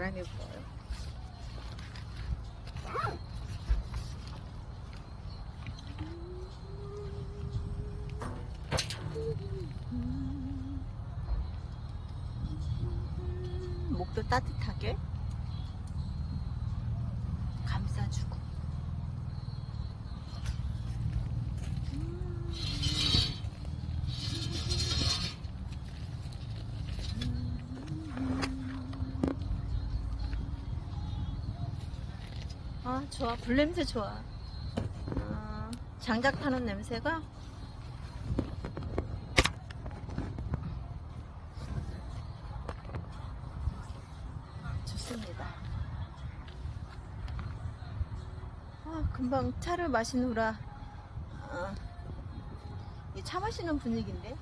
바람이 불어요. 목도 따뜻하게 감싸주고. 아, 좋아. 불냄새 좋아. 장작 타는 냄새가 좋습니다. 금방 차를 마시느라 이 차 마시는 분위기인데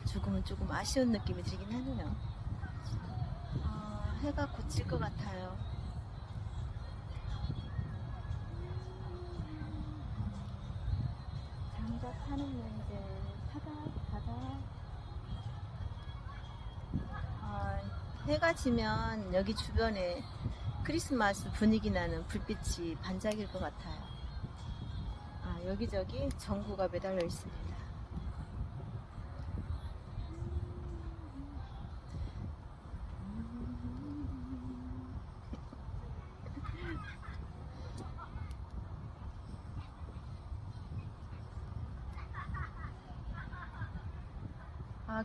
조금 아쉬운 느낌이 들긴 하네요. 해가 곧 질 것 같아요. 장작 타는 냄새 타닥타닥. 해가 지면 여기 주변에 크리스마스 분위기 나는 불빛이 반짝일 것 같아요. 여기저기 전구가 매달려 있습니다.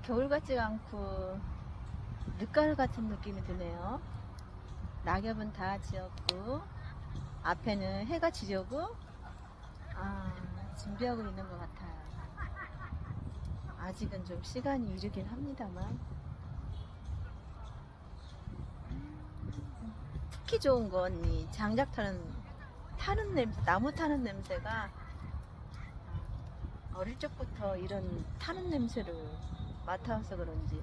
겨울 같지가 않고 늦가을 같은 느낌이 드네요. 낙엽은 다 지었고 앞에는 해가 지려고 준비하고 있는 것 같아요. 아직은 좀 시간이 이르긴 합니다만 특히 좋은 건 이 장작 타는 냄새, 나무 타는 냄새가 어릴 적부터 이런 타는 냄새를 맡아서 그런지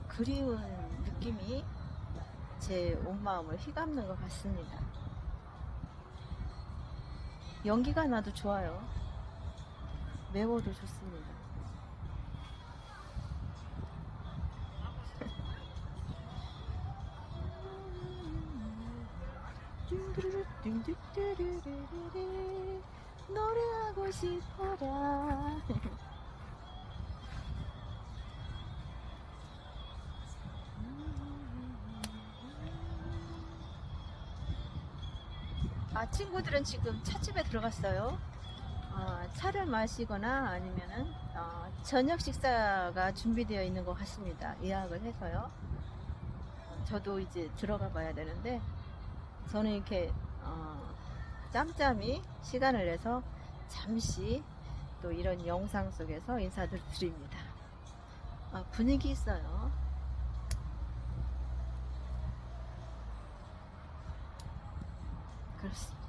그리운 느낌이 제 온 마음을 휘감는 것 같습니다. 연기가 나도 좋아요. 매워도 좋습니다. 노래하고 싶어라. 친구들은 지금 찻집에 들어갔어요. 차를 마시거나 아니면은 저녁 식사가 준비되어 있는 것 같습니다. 예약을 해서요. 저도 이제 들어가 봐야 되는데 저는 이렇게 짬짬이 시간을 내서 잠시 또 이런 영상 속에서 인사를 드립니다. 분위기 있어요. 그렇습니다.